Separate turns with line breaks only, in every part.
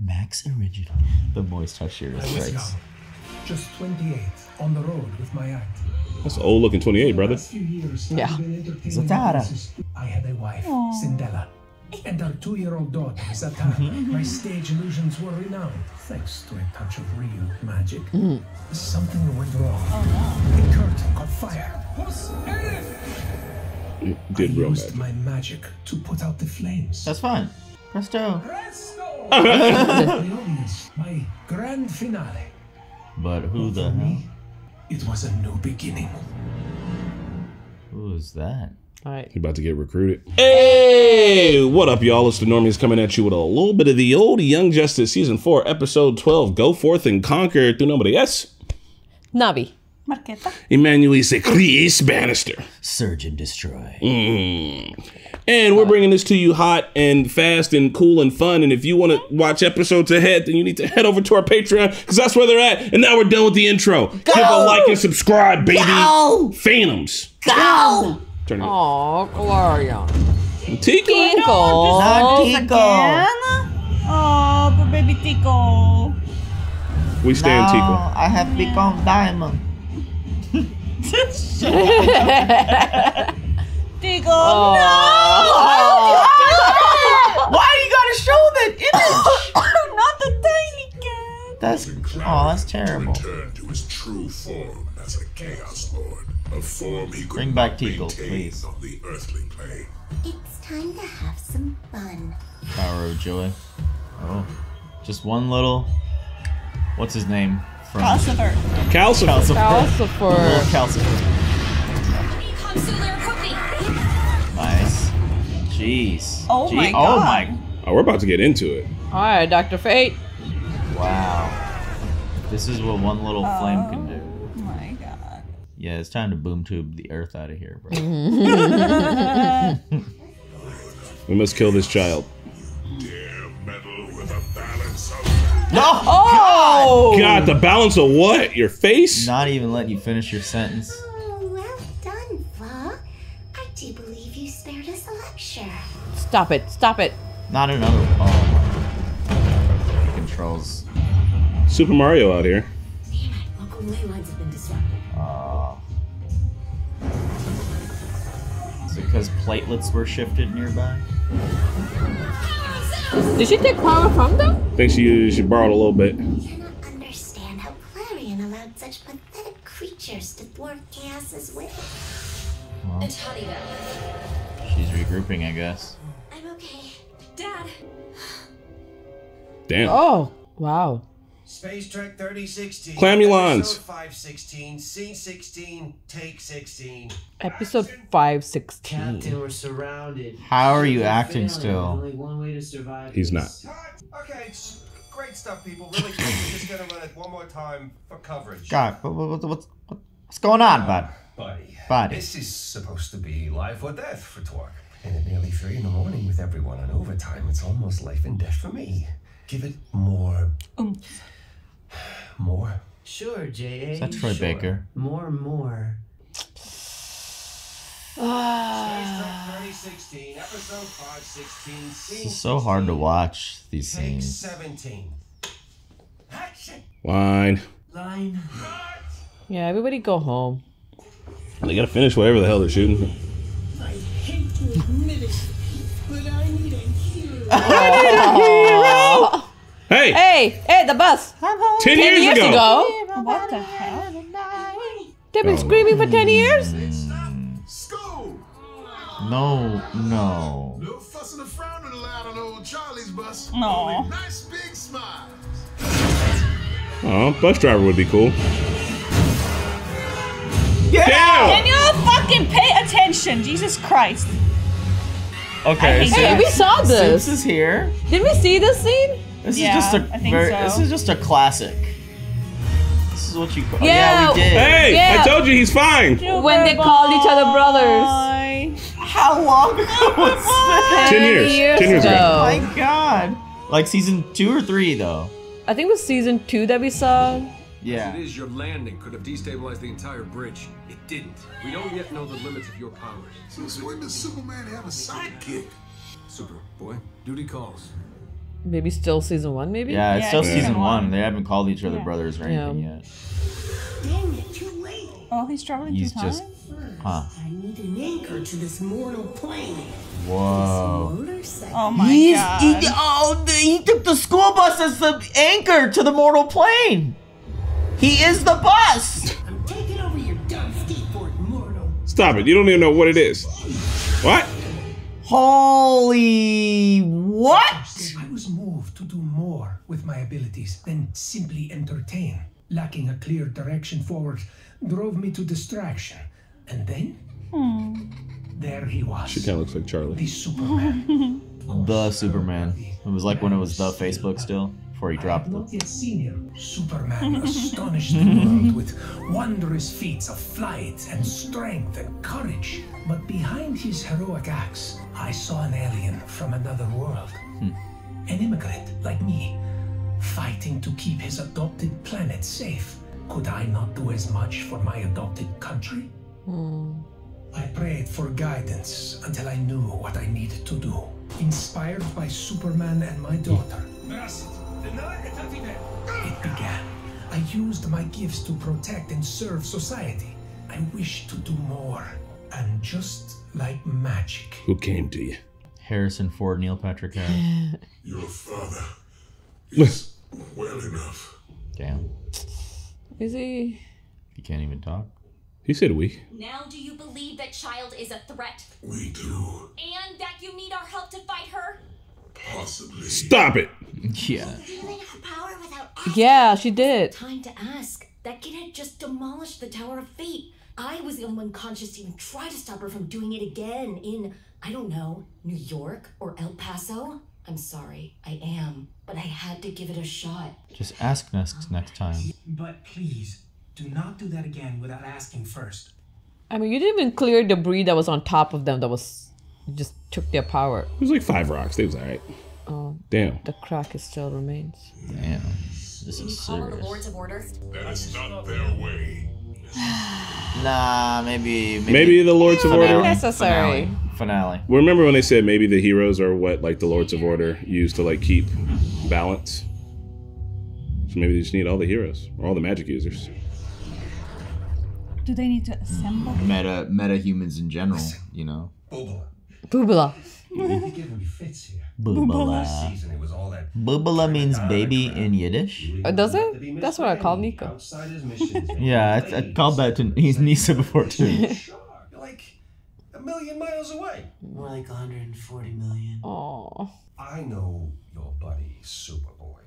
Max Original. The moist hush here is
I was young, just 28, on the road with my act.
That's an old looking 28, brother.
Yeah.
Zatara.
I had a wife, Cinderella, and our 2-year-old daughter, Zatara. My stage illusions were renowned, thanks to a touch of real magic. Something went wrong. The curtain caught fire.
Did
I
real
used
bad.
my magic to put out the flames.
That's fine. Presto.
Normies, my grand finale.
But who the
For
hell?
me, it was a new beginning.
Who is that?
Alright.
He about to get recruited. Hey, what up, y'all? It's the Normies coming at you with a little bit of the old Young Justice Season 4, Episode 12. Go forth and conquer. Tu nombre es?
Navi.
Marqueta.
Emmanuel Chris Bannister.
Surge and destroy.
And we're bringing this to you hot and fast and cool and fun. And if you want to watch episodes ahead, then you need to head over to our Patreon because that's where they're at. And now we're done with the intro. Give a like and subscribe, baby.
Go!
Phantoms.
Go!
Turn it up.
Oh, Gloria.
Tico.
Tinkle.
Not
Again?
Tico.
Oh, poor baby Tico.
We stand Tico.
Now I have become diamond.
Tico,
Oh.
Why you gotta show that image?
not the tiny cat.
That's terrible.
Return to his true form as a Chaos Lord, a form he could
Bring back
not
Tico,
maintain
please.
on the earthly plane.
It's time to have some fun.
Power of Joy. Oh, just one little. What's his name? From
Calcifer.
Calcifer.
Calcifer.
Little Calcifer. Nice. Jeez.
Oh my
Oh
God.
my.
Oh, we're about to get into it.
Alright, Dr. Fate.
Wow. This is what one little flame can do.
Oh my God.
Yeah, it's time to boom tube the earth out of here, bro.
We must kill this child.
Dare meddle with a balance of
No!
Oh!
God, the balance of what? Your face?
Not even letting you finish your sentence.
Oh, well done, Fa. I do believe you spared us a lecture.
Stop it. Stop it.
Not another. Oh. He controls.
Super Mario out here.
Damn it, local ley lines have been disrupted.
Is it because platelets were shifted nearby?
Did she take power from them?
I think she borrowed a little bit.
I cannot understand how Clarion allowed such pathetic creatures to thwart Chaos's will.
Well, she's regrouping, I guess.
I'm okay.
Dad.
Damn.
Oh, wow.
Space Trek 3016.
Clamulons.
Episode 516, Scene 16, Take 16.
Episode 516.
Captain, we're surrounded.
How are you
We're
acting
failing.
still?
Only one way to survive.
He's not.
this.
Okay, great stuff, people. Really quick. We're just gonna run it one more time for coverage.
God, what's going on, bud?
Buddy. This is supposed to be life or death for Torque. And at nearly 3 in the morning with everyone on overtime, it's almost life and death for me. Give it more. More?
Sure, J.A.
Is that Troy
sure.
Baker?
More.
Space Trek 3016, episode 516, scene
It's so hard to watch these
Take
scenes.
17. Action!
Line.
Line.
Yeah, everybody go home.
They gotta finish whatever the hell they're shooting.
I hate to admit it, but I need a hero.
Hey!
Hey, the bus.
10 years ago!
What the hell?
They've been screaming for 10 years?
School!
No.
No fussing and frowning allowed on old Charlie's bus.
No.
Only nice big smiles.
Oh, bus driver would be cool.
Yeah!
Damn!
Can you fucking pay attention? Jesus Christ.
Okay,
hate
Hey, we saw this.
This is here.
Did we see this scene?
This
Yeah,
is just a
I think so.
This is just a classic. This is what you. Oh,
Yeah.
yeah, we did.
Hey!
Yeah.
I told you he's fine!
When they called each other brothers.
How long ago was this?
10 years. 10 years ago.
Oh my god. Like season 2 or 3 though.
I think it was season 2 that we saw.
Yeah.
As it is, your landing could have destabilized the entire bridge. It didn't. We don't yet know the limits of your powers.
Since when does Superman have a sidekick?
Superboy, duty calls.
Maybe still season 1, maybe?
Yeah, it's still
season
season
one.
1. They haven't called each other
Yeah.
brothers or anything yet.
Dang it, too late.
Oh, he's traveling
He's
through time?
just, huh?
I need an anchor to this mortal plane.
Whoa.
Motorcycle.
Oh my god.
He took the school bus as the anchor to the mortal plane. He is the bus.
I'm taking over your dumb skateboard, mortal.
Stop it. You don't even know what it is. What?
Holy what?
I was moved to do more with my abilities than simply entertain. Lacking a clear direction forward drove me to distraction. And then, there he was.
She kind of looks like Charlie.
The Superman.
The Superman. It was like when it was the Facebook still, before he
I
dropped
had
it.
not yet seen him. Superman astonished the world with wondrous feats of flight and strength and courage. But behind his heroic acts, I saw an alien from another world. An immigrant like me, fighting to keep his adopted planet safe. Could I not do as much for my adopted country? I prayed for guidance until I knew what I needed to do. Inspired by Superman and my daughter, it began. I used my gifts to protect and serve society. I wished to do more. And just like magic.
Who came to you?
Harrison Ford, Neil Patrick Harris.
Your father is well enough.
Damn.
Is he?
You can't even talk.
He said we.
Now do you believe that child is a threat?
We do.
And that you need our help to fight her?
Possibly.
Stop it.
Yeah.
Stealing her power without asking.
Yeah, she did.
Time to ask. That kid had just demolished the Tower of Fate. I was the only one conscious to even try to stop her from doing it again in, I don't know, New York or El Paso? I'm sorry, I am. But I had to give it a shot.
Just ask next time.
But please, do not do that again without asking first.
I mean, you didn't even clear the debris that was on top of them that was... just took their power.
It was like 5 rocks. They was alright.
Oh.
Damn.
The crack is still remains.
Damn. This is
Call on the
serious.
Lords of Order?
That is not their way.
Nah, maybe
Maybe the Lords of Order.
Necessary.
Finale.
Well, remember when they said maybe the heroes are what like the Lords of Order use to like keep balance? So maybe they just need all the heroes or all the magic users.
Do they need to assemble?
Meta humans in general, you know.
Boobala.
You give him fits here.
Boobala.
Last season, it was all that
Boobala means baby in Yiddish.
Does it? That's what I call Nico.
outsiders missions.
Yeah, I called that to his Nisa before too.
Sure, you're like a million miles away.
More like 140 million.
Oh.
I know your buddy, Superboy.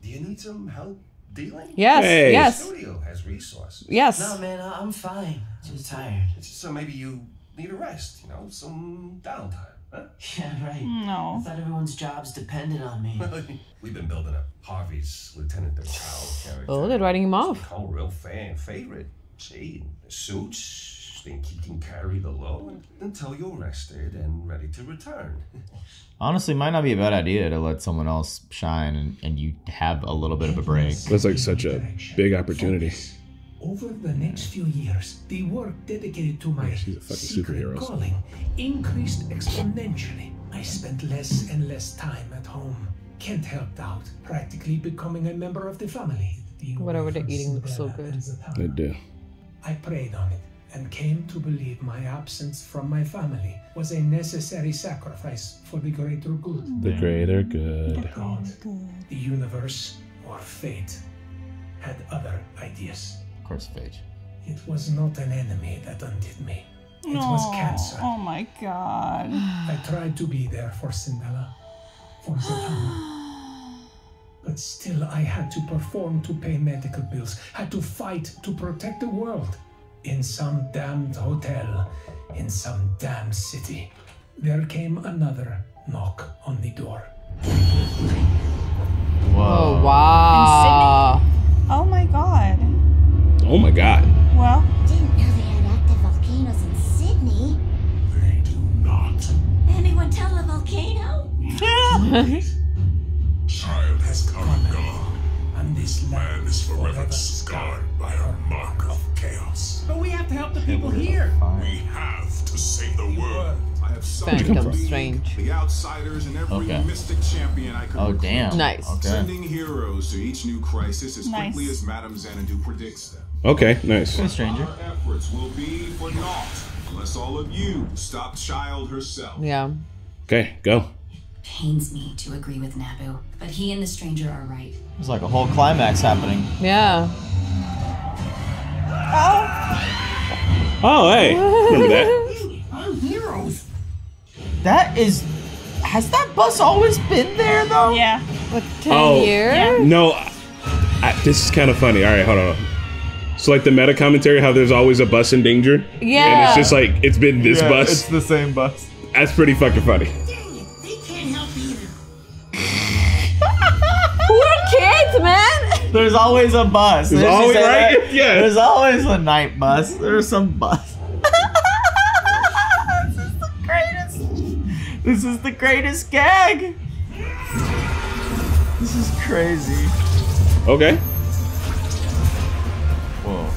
Do you need some help dealing?
Yes.
Hey.
Yes.
The studio has resources.
Yes.
No, man, I'm fine. Just tired.
So maybe you need a rest, you know, some downtime, huh?
Yeah, right.
No.
I thought everyone's jobs depended on me.
We've been building up Harvey's Lieutenant DeCal character.
Oh, they're writing him off.
Become a real fan favorite. See, the suits, think he can carry the load until you're rested and ready to return.
Honestly, might not be a bad idea to let someone else shine and you have a little bit of a break.
That's like such a big opportunity.
Over the next few years, the work dedicated to my
she's a fucking
secret
superhero.
calling increased exponentially. I spent less and less time at home. Kent helped out, practically becoming a member of the family.
Whatever they're eating looks so good.
They do.
I prayed on it and came to believe my absence from my family was a necessary sacrifice for the greater good.
The greater good.
God, the universe, or fate, had other ideas.
Of course, fate.
It was not an enemy that undid me. It was cancer.
Oh my god.
I tried to be there for Cinderella, for Zatanna. But still I had to perform to pay medical bills, had to fight to protect the world. In some damned hotel, in some damn city, there came another knock on the door.
Oh, wow.
Oh my god.
Oh my god.
Well,
Didn't know they had active volcanoes in Sydney.
They do not.
Anyone tell a volcano?
Child has come and gone.
And this
Man is forever scarred by our mark of chaos.
But we have to help the people here.
We have to save the world.
I
Phantom Strange.
The outsiders and every mystic champion I could recruit.
Damn.
Nice.
Okay.
Sending heroes to each new crisis as quickly as Madame Xanadu predicts them.
Okay, nice.
Hey, stranger.
Our efforts will be for naught unless all of you stop Child herself.
Yeah.
Okay, go.
Pains me to agree with Nabu, but he and the stranger are right.
There's like a whole climax happening.
Yeah.
Oh, hey. Remember that?
I'm heroes.
That is... Has that bus always been there, though?
Yeah.
What, 10 years?
Yeah.
No, this is kind of funny. All right, hold on. So like the meta commentary, how there's always a bus in danger.
Yeah.
And it's just like, it's been this bus.
It's the same bus.
That's pretty fucking funny.
Dang it, they can't help either.
We're kids, man.
There's always a bus.
There's
Didn't you
always,
say
right?
that?
Yeah.
There's always a night bus. There's some bus. This is the greatest. This is the greatest gag. This is crazy.
Okay.
Whoa.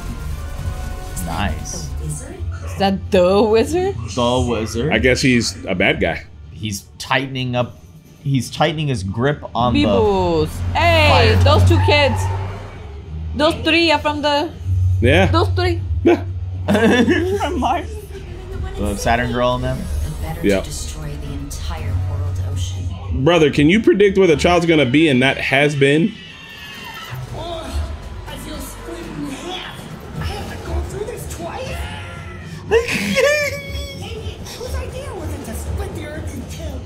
Nice.
Is that the wizard?
The wizard.
I guess he's a bad guy.
He's tightening up. He's tightening his grip on
Beebles. Hey,
fire.
those 2 kids. Those 3 are from the.
Yeah.
Those 3.
From Mars.
the Saturn girl and them.
Better
Yeah.
to destroy the entire world ocean.
Brother, can you predict where the child's gonna be and that has been?
I feel split in half. I have to go through this twice? Whose idea was it to split the earth in two?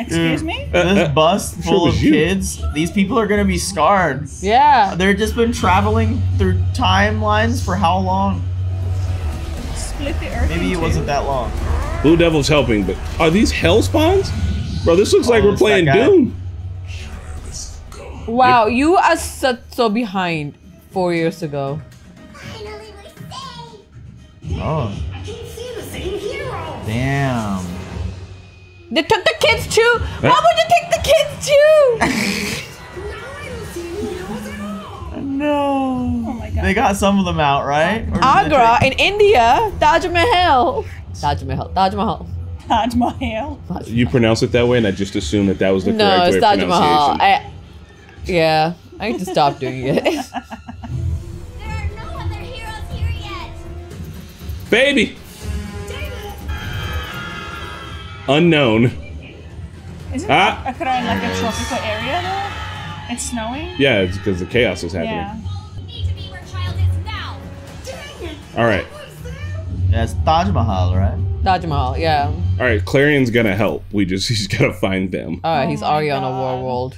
Excuse me?
This bus
Sure
full of
was you.
kids, these people are gonna be scarred.
Yeah.
They've just been traveling through timelines for how long?
Split the earth
Maybe
in
it
two?
wasn't that long.
Blue Devil's helping, but are these hell spawns? Bro, this looks like
Oh,
we're
it's that
playing
guy.
Doom.
Wow, you are so behind 4 years ago.
Finally, we're safe.
Oh,
I can't see the same hero.
damn.
They took the kids too. Why would you take the kids too?
Now I don't see any heroes at all.
No.
Oh my god.
They got some of them out, right? Or did they
Agra
take-
in India, Taj Mahal. Taj Mahal. Taj Mahal.
Taj Mahal.
You pronounce it that way, and I just assumed that that was the
No,
correct
it's
way
Taj
of
Mahal.
pronunciation.
Yeah, I need to stop doing it.
There are no other heroes here yet.
Baby! Unknown.
Isn't
Ah.
Accra in like a tropical area though? It's snowing?
Yeah, it's because the chaos is happening.
Yeah.
We need to be where Child is now.
Dang it.
All right.
Yeah, it's Taj Mahal, right?
Taj Mahal, yeah.
All right, Clarion's gonna help. He's gotta find them.
Alright, he's
my
already on a
God.
war world.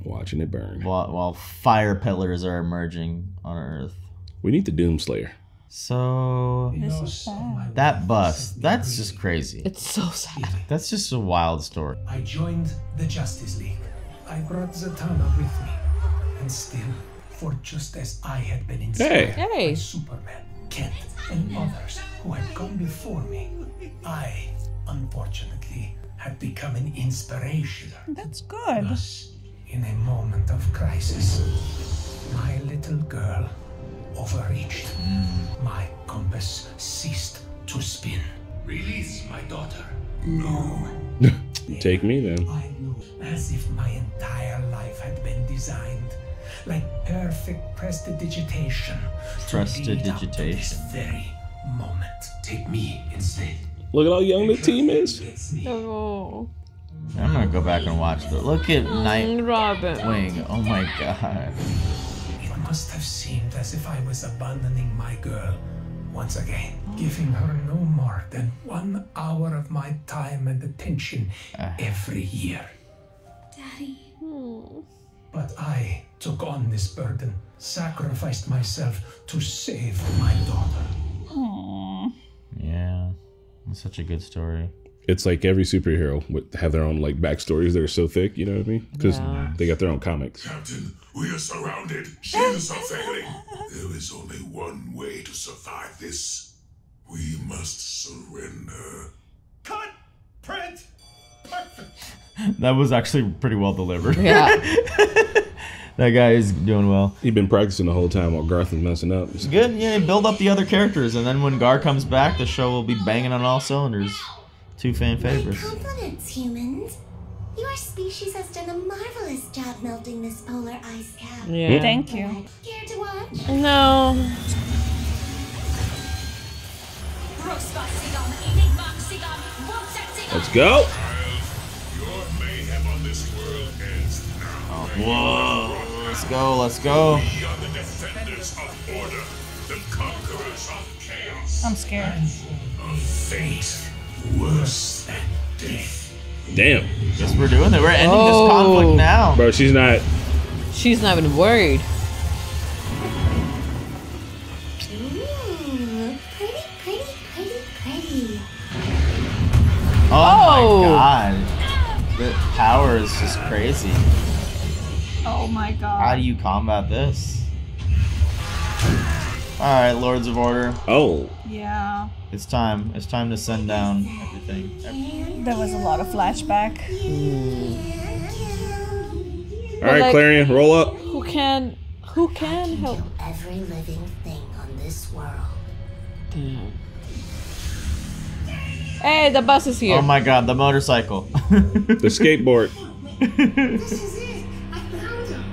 Watching it burn.
While fire pillars are emerging on Earth.
We need the Doomslayer.
So
This is bad.
that bus, that's just crazy.
It's so sad.
That's just a wild story.
I joined the Justice League. I brought Zatanna with me. And still, for just as I had been inspired
Hey.
by Superman, Kent, and others who had gone before me, I, unfortunately, had become an inspiration.
That's good.
Thus, in a moment of crisis, my little girl overreached. My compass ceased to spin. Release my daughter.
No.
Take me then.
I knew, as if my entire life had been designed, like perfect prestidigitation. to lead up to
Prestidigitation.
this very moment. Take me instead.
Look at how young the team is.
Oh,
I'm gonna go back and watch the look at Night
Robin.
Wing. Oh my god.
It must have seemed as if I was abandoning my girl once again, giving her no more than 1 hour of my time and attention every year.
Daddy.
But I took on this burden, sacrificed myself to save my daughter.
Aww.
Yeah. It's such a good story.
It's like every superhero would have their own like backstories that are so thick, you know what I mean? Because they got their own comics.
Captain, we are surrounded. Shields are failing. There is only one way to survive this. We must surrender.
Cut. Print. Perfect.
That was actually pretty well delivered.
Yeah.
That guy is doing well.
He'd been practicing the whole time while Garth was messing up.
It's good. Yeah, build up the other characters, and then when Gar comes back, the show will be banging on all cylinders. Two fan favorites.
Compliments, humans. Your species has done a marvelous job melting this polar ice cap.
Yeah.
Thank you.
Care to watch?
No.
Let's go.
Your mayhem on this world ends now.
Whoa. Let's go. Let's go.
We are the defenders of order, the conquerors of chaos.
I'm scared.
A fate worse than death.
Damn.
Guess we're doing it. We're ending this conflict now.
Bro, she's not.
She's not even worried.
Ooh, pretty.
Oh my god. The power is just crazy.
Oh my god.
How do you combat this? Alright, Lords of Order.
Oh.
Yeah.
It's time. It's time to send down everything.
There was a lot of flashback.
All right,
like,
Clarion, roll up.
Who can help?
Every living thing on this world.
Damn. Hey, the bus is here.
Oh my god, the motorcycle.
The skateboard.
This is it. I found him.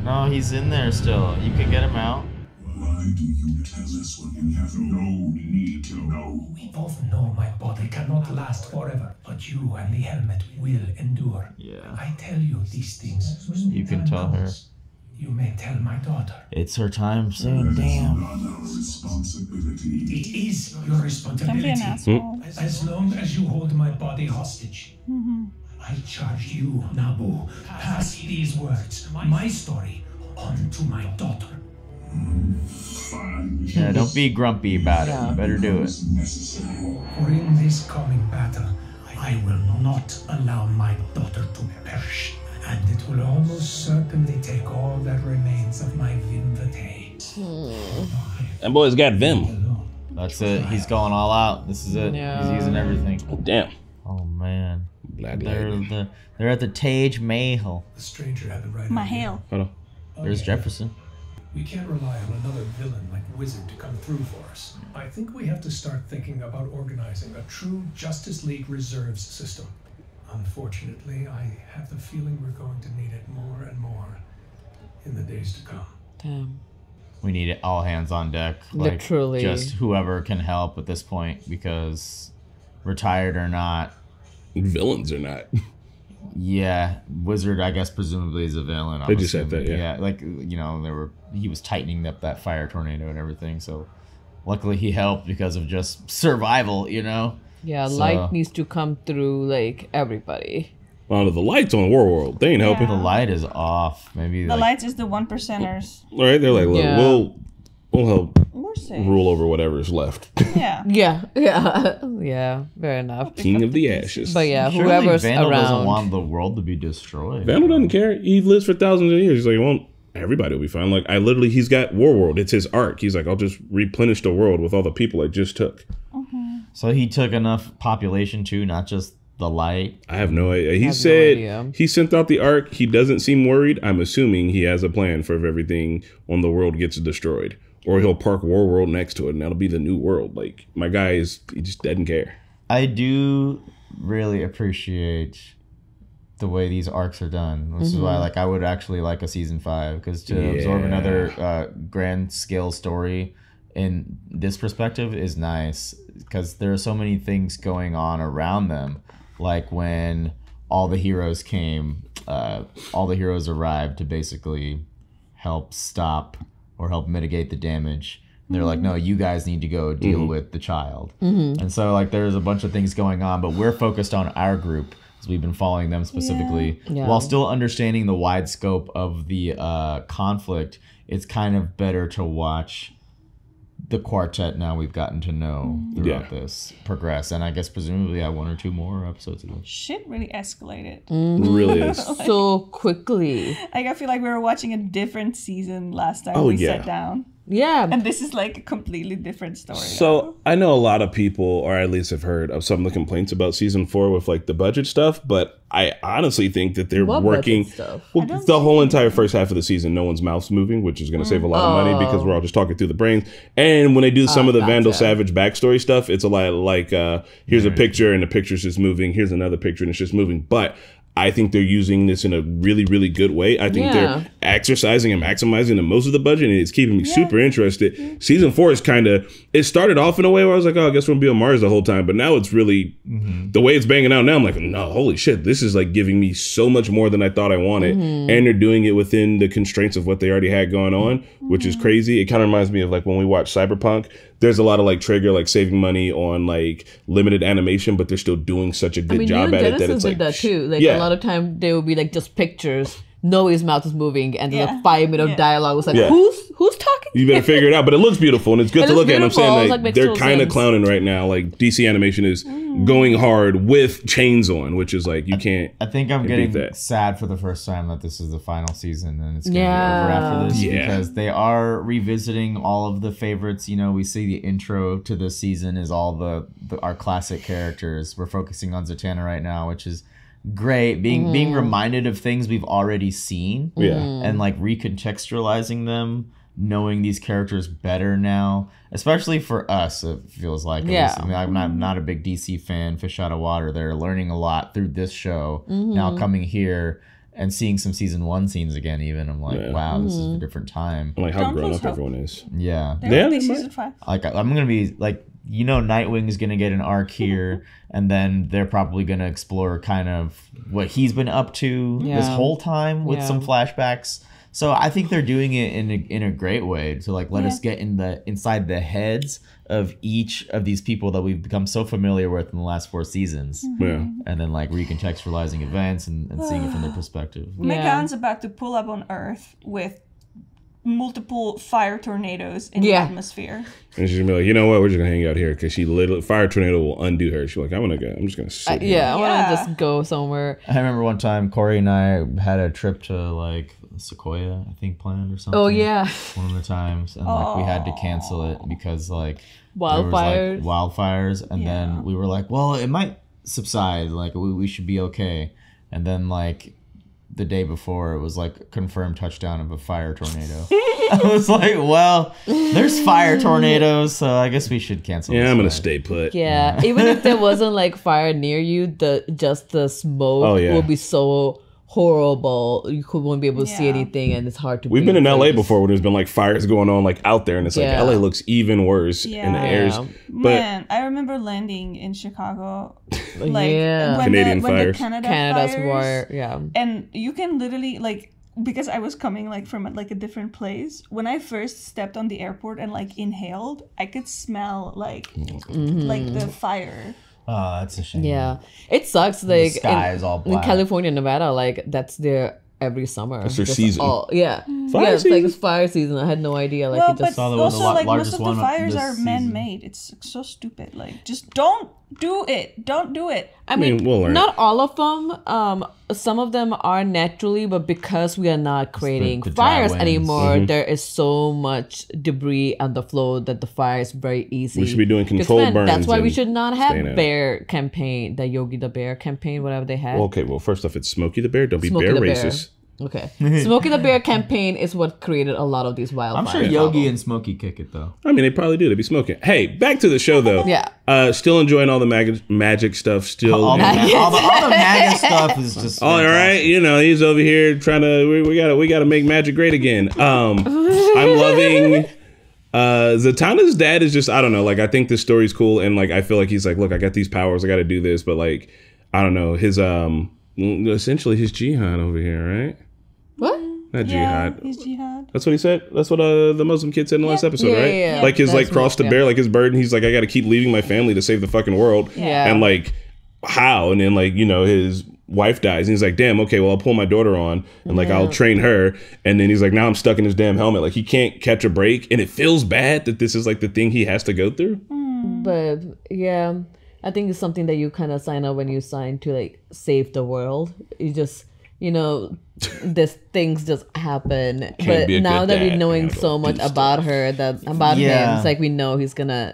No, he's in there still. You can get him out.
Why do you tell us when you have no need to know?
We both know my body cannot last forever, but you and the helmet will endure.
Yeah.
I tell you these things. When
You
the
can
time
tell her.
comes, you may tell my daughter.
It's her time soon. Damn.
Not our responsibility.
It is your
Don't
responsibility.
be an asshole.
As long as you hold my body hostage. I charge you, Nabu. Pass these words, my story, on to my daughter.
Fine.
Yeah, don't be grumpy about it. You better do it.
Necessary.
For in this coming battle, I will not allow my daughter to perish. And it will almost certainly take all that remains of my Vim Vitae.
That boy's got Vim.
That's it. He's going all out. This is it.
Yeah.
He's using everything.
Oh, damn.
Oh man.
Black
They're
lady.
they're at the TOg Mahal.
The stranger had the right
My
idea.
hail.
Hold on.
There's Jefferson.
We can't rely on another villain like Wizard to come through for us. I think we have to start thinking about organizing a true Justice League reserves system. Unfortunately, I have the feeling we're going to need it more and more in the days to come.
Damn.
We need it all hands on deck. Like,
Literally.
just whoever can help at this point, because retired or not,
Villains or not.
yeah, Wizard, I guess presumably is a villain.
They just said that, yeah.
Yeah, like, you know, he was tightening up that fire tornado and everything, so luckily he helped because of just survival, you know?
Yeah,
So-
light needs to come through like everybody.
Well, the lights on War World. They ain't helping.
The light is off. Maybe
The
like,
lights is the 1%ers.
All right, they're like, look,
Yeah.
we'll help
We're safe.
rule over whatever's left.
Yeah.
Yeah, yeah, fair enough.
King of the Ashes.
But yeah,
surely
whoever's
Vandal doesn't
around.
want the world to be destroyed.
Vandal doesn't care. He lives for thousands of years. He's like, well, everybody will be fine. Like, he's got War World. It's his arc. He's like, I'll just replenish the world with all the people I just took.
So he took enough population too, not just the light.
I have no idea. He
have no
said
idea.
he sent out the arc. He doesn't seem worried. I'm assuming he has a plan for if everything on the world gets destroyed. Or he'll park War World next to it, and that'll be the new world. Like, my guy he just doesn't care.
I do really appreciate the way these arcs are done. This is why, like, I would actually like a season 5, because to absorb another grand scale story in this perspective is nice, because there are so many things going on around them. Like when all the heroes came, all the heroes arrived to basically help stop or help mitigate the damage. And they're like, no, you guys need to go deal with the child. And so, like, there's a bunch of things going on, but we're focused on our group, because we've been following them specifically.
Yeah.
While still understanding the wide scope of the conflict, it's kind of better to watch the quartet now we've gotten to know throughout this progress. And I guess presumably I 1 or 2 more episodes of this.
Shit really escalated.
Really is.
So quickly.
Like, I feel like we were watching a different season last time
Oh,
we
yeah.
sat down.
Yeah.
And this is like a completely different story.
So I know a lot of people, or at least have heard of some of the complaints about season 4 with like the budget stuff, but I honestly think that they're working well, the whole entire first half of the season. No one's mouth's moving, which is going to save a lot of money because we're all just talking through the brains. And when they do some of the Vandal Savage backstory stuff, it's a lot like here's a picture and the picture's just moving. Here's another picture and it's just moving. But I think they're using this in a really, really good way. I think they're exercising and maximizing the most of the budget, and it's keeping me super interested. Season 4 is kind of, it started off in a way where I was like, oh, I guess we'll be on Mars the whole time. But now it's really, the way it's banging out now, I'm like, no, holy shit, this is like giving me so much more than I thought I wanted. And they're doing it within the constraints of what they already had going on, which is crazy. It kind of reminds me of like when we watch Cyberpunk. There's a lot of like Traeger like saving money on like limited animation, but they're still doing such a good job at it that it's like
that too. Like a lot of time they will be like just pictures. Noah's mouth is moving, and then a 5-minute dialogue was like, "Who's talking?"
You better figure it out. But it looks beautiful, and it's good to look at. And I'm saying like they're kind of clowning right now. Like DC animation is going hard with chains on, which is like you can't.
I think I'm getting sad for the first time that this is the final season, and it's gonna be over after this because they are revisiting all of the favorites. You know, we see the intro to this season is all our classic characters. We're focusing on Zatanna right now, which is great, being reminded of things we've already seen and like recontextualizing them, knowing these characters better now, especially for us. It feels like at least, I mean, I'm not a big DC fan, fish out of water. They're learning a lot through this show. Now coming here and seeing some season 1 scenes again, even I'm like, wow, this is a different time.
I'm like how grown up everyone is.
Season 5.
Like I'm gonna be like, you know, Nightwing is going to get an arc here, and then they're probably going to explore kind of what he's been up to this whole time with some flashbacks. So I think they're doing it in a great way to like let us get inside the heads of each of these people that we've become so familiar with in the last 4 seasons. And then like recontextualizing events and seeing it from their perspective.
Megan's about to pull up on Earth with multiple fire tornadoes in the atmosphere.
And she's gonna be like, you know what, we're just gonna hang out here because she literally fire tornado will undo her. She's like, I'm just gonna sit here.
I wanna just go somewhere.
I remember one time Corey and I had a trip to like Sequoia, I think, planned or something.
Oh yeah.
One of the times, and like we had to cancel it because like
wildfires.
Wildfires, and then we were like, well, it might subside. Like we should be okay. And then like the day before, it was like confirmed touchdown of a fire tornado. I was like, well, there's fire tornadoes, so I guess we should cancel.
Yeah, I'm gonna stay put.
Yeah, even if there wasn't like fire near you, the smoke will be so horrible. You won't be able to see anything, and it's hard to.
We've been in LA before when there's been like fires going on like out there, and it's like LA looks even worse in the airs. But
man, I remember landing in Chicago, like
Canadian fires,
Canada's
fire,
and you can literally like, because I was coming like from like a different place. When I first stepped on the airport and like inhaled, I could smell like the fire.
Oh, that's a shame.
Yeah, it sucks. Like
the sky is all black.
In California, Nevada, like that's their every summer.
That's their season.
It's like it's fire season. I had no idea. Like,
well,
it just
but also like most of the fires are man-made. It's so stupid. Like, just don't do it. Don't do it.
I mean we'll learn. Not all of them. Some of them are naturally, but because we are not creating fires anymore, there is so much debris on the floor that the fire is very easy.
We should be doing controlled burns.
That's why we should not have bear campaign, the Yogi the Bear campaign, whatever they had.
Well, okay, well, first off, it's Smokey the Bear. Don't be bear racist.
Okay. Smokey the Bear campaign is what created a lot of these wildfires.
I'm sure Yogi and Smokey kick it, though.
I mean, they probably do. They'd be smoking. Hey, back to the show, though. Still enjoying all the magic stuff. Still.
All the MAGA stuff is just
all right. You know, he's over here trying to, we gotta make magic great again. I'm loving... Zatanna's dad is just, I don't know, like, I think this story's cool, and like I feel like he's like, look, I got these powers, I gotta do this, but like, I don't know, his essentially his jihad over here, right?
What?
Not jihad.
He's jihad.
That's what he said. That's what the Muslim kid said in the last episode, right? Yeah. Like his like cross to bear, like his burden. He's like, I got to keep leaving my family to save the fucking world.
Yeah.
And like, how? And then like, you know, his wife dies, and he's like, damn, okay, well, I'll pull my daughter on, and like I'll train her. And then he's like, now I'm stuck in his damn helmet. Like he can't catch a break, and it feels bad that this is like the thing he has to go through.
But yeah, I think it's something that you kind of sign up when you sign to like save the world. you know, these things just happen.
Can't
but
be a
now
good
that we're
dad,
knowing
handle
so much
these
about her, about him, it's like we know he's gonna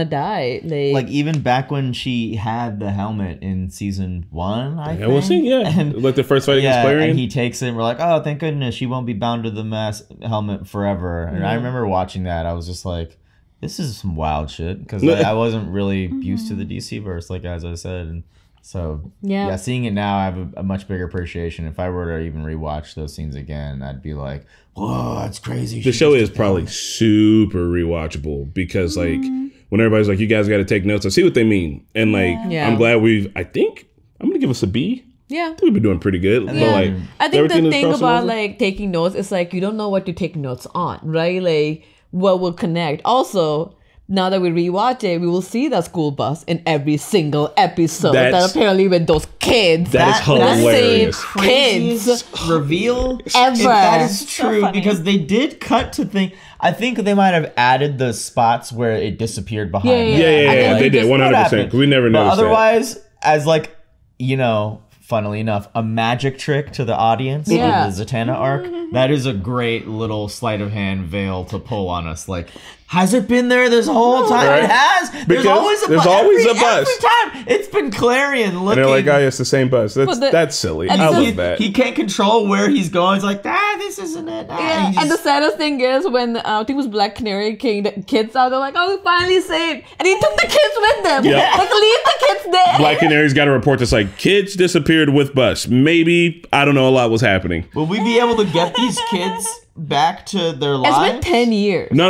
die.
Like even back when she had the helmet in season 1, I think.
We'll see, and, like the first fight against Clarion.
And he takes it and we're like, oh, thank goodness she won't be bound to the helmet forever. And I remember watching that, I was just like, this is some wild shit, because I wasn't really used to the DC verse, like as I said. And so yeah, seeing it now, I have a much bigger appreciation. If I were to even rewatch those scenes again, I'd be like, whoa, that's crazy.
The show is probably super rewatchable, because like when everybody's like, you guys got to take notes, I see what they mean. And like, I'm glad I think I'm going to give us a B.
Yeah,
I think we've been doing pretty good.
Yeah.
But like,
I think the thing about like taking notes is like, you don't know what to take notes on, right? Like what will connect. Also, now that we rewatch it, we will see that school bus in every single episode. That apparently with those kids.
That is hilarious.
Kids
reveal
ever.
If that is true, because they did cut to think. I think they might have added the spots where it disappeared behind.
Yeah, they did 100%. We never noticed.
But otherwise, as like, you know, funnily enough, a magic trick to the audience in the Zatanna arc. That is a great little sleight of hand veil to pull on us. Like, has it been there this whole time?
Right.
It has. There's always a bus. Every time it's been Clarion looking.
And they're like, oh, yeah, it's the same bus. That's silly. I love that.
He can't control where he's going. He's like, this isn't it.
And the saddest thing is when I think it was Black Canary King, the kids out there like, oh, we finally saved. And he took the kids with them.
Yep.
Like, leave the kids there.
Black Canary's got a report that's like, kids disappeared with bus. Maybe, I don't know, a lot was happening.
Will we be able to get these kids back to their lives?
It's been 10 years.
No.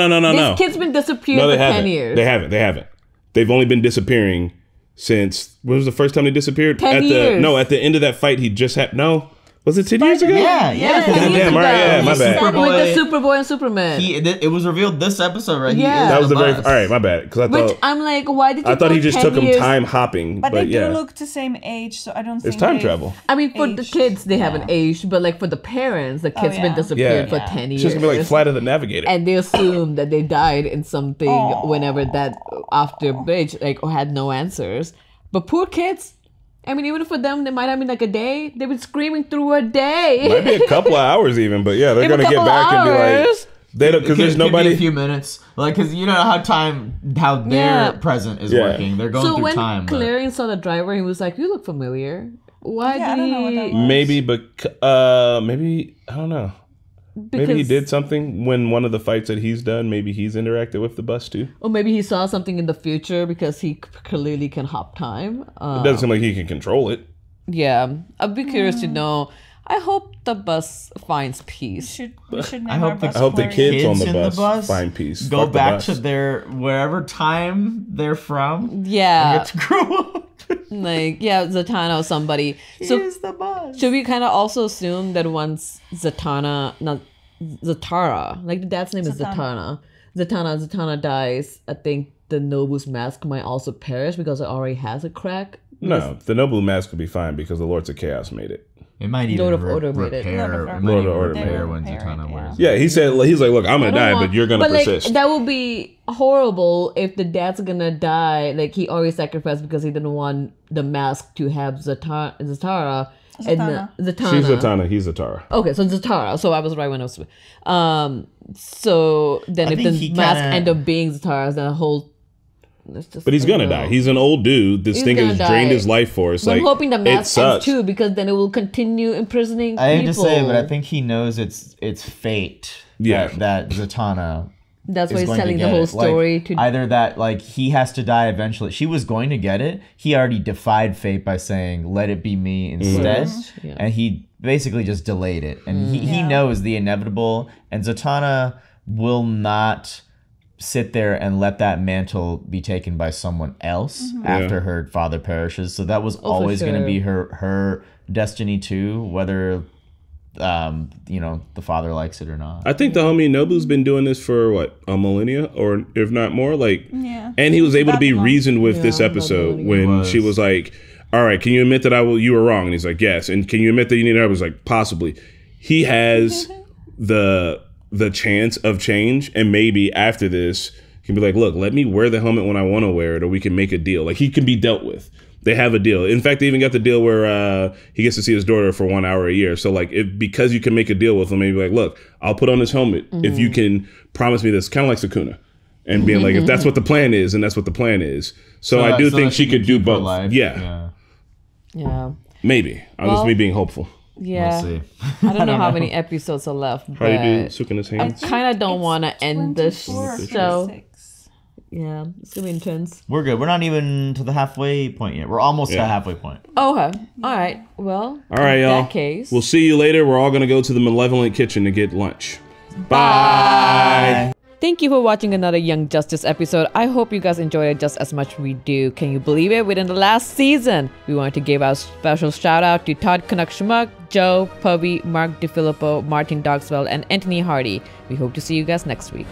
These kids been disappeared for 10 years.
They haven't. They've only been disappearing since, when was the first time they disappeared?
10 years.
At the end of that fight, he just had, was it 10 years ago?
Yeah.
Damn, all right, yeah, my bad.
With the Superboy and Superman.
It was revealed this episode, right?
Yeah.
That was the very, all right, my bad.
Which I'm like, why did you
I thought he just took him
years?
time hopping.
But they do look the same age, so I don't think
it's time travel.
I mean, for the kids, they haven't aged, but like for the parents, the kids been disappeared for 10 years.
It's just gonna be like Flight of the Navigator.
And they assume that they died in something whenever that after bridge, like, or had no answers. But poor kids. I mean, even for them, they might have been like a day. They've been screaming through a day.
Might be a couple of hours even, but yeah, they're gonna get back and be like, they don't, because there's nobody.
A few minutes, like, because you know how their present is working. They're going through time.
So when Clarion saw the driver, he was like, "You look familiar. Why did
I don't know what that was.
Maybe, but maybe I don't know. Maybe he did something when one of the fights that he's done, maybe he's interacted with the bus too.
Or maybe he saw something in the future because he clearly can hop time.
It doesn't seem like he can control it.
Yeah. I'd be curious to know. I hope the bus finds peace.
We should name
I hope the kids on the bus find peace.
Go back to their wherever time they're from.
Yeah.
And get to grow up.
Like, Zatanna or somebody.
Here's the bus.
Should we kind of also assume that once Zatara, like the dad's name is Zatanna. Zatanna dies, I think the Nobu's mask might also perish because it already has a crack.
No, the Nobu mask will be fine because the Lords of Chaos made it.
It might even
Lord of Order made it.
Lord of Order made it.
When Zatanna wears.
Yeah, he's like, look, I'm gonna die, but you're gonna persist.
Like, that would be horrible if the dad's gonna die. Like, he already sacrificed because he didn't want the mask to have Zatara.
Zatanna.
Zatanna.
She's Zatanna. He's Zatara.
Okay, so Zatara. So I was right when I was. So then, if the mask end up being Zatara, then the whole.
But he's gonna die. He's an old dude. This thing has drained his life force.
But I'm hoping the mask ends too, because then it will continue imprisoning people.
I hate to say it, but I think he knows it's fate.
Yeah.
That Zatanna.
That's why he's telling the whole story.
Like, either that, like, he has to die eventually. She was going to get it. He already defied fate by saying, "Let it be me" instead, and he basically just delayed it. And he knows the inevitable. And Zatanna will not sit there and let that mantle be taken by someone else after her father perishes. So that was always going to be her destiny too, whether the father likes it or not.
I think the homie Nobu's been doing this for what, a millennia, or if not more. Like, and he was able to be reasoned with this episode when she was like, "All right, can you admit that you were wrong?" And he's like, "Yes." And can you admit that you need help? I was like, "Possibly." He has the chance of change, and maybe after this he can be like, look, let me wear the helmet when I want to wear it, or we can make a deal. Like, he can be dealt with. They have a deal. In fact, they even got the deal where he gets to see his daughter for 1 hour a year. So like, because you can make a deal with him, maybe like, look, I'll put on this helmet if you can promise me this. Kind of like Sukuna, and being like, if that's what the plan is, and that's what the plan is. So I do think she could do both. Yeah. Maybe. Just me being hopeful.
Yeah.
We'll see.
I don't know how many episodes are left.
How do you do Sukuna's hands?
I kind of don't want to end this show. Yeah, it's gonna be intense.
We're good. We're not even to the halfway point yet. We're almost at the halfway point.
Okay. All right. Well,
all right, y'all.
In that case,
we'll see you later. We're all gonna go to the malevolent kitchen to get lunch. Bye.
Thank you for watching another Young Justice episode. I hope you guys enjoyed it just as much as we do. Can you believe it? Within the last season, we wanted to give our special shout out to TOg Htrof, Joe, Pubby, Mark DeFilippo, Martin Dogswell, and Anthony Hardy. We hope to see you guys next week.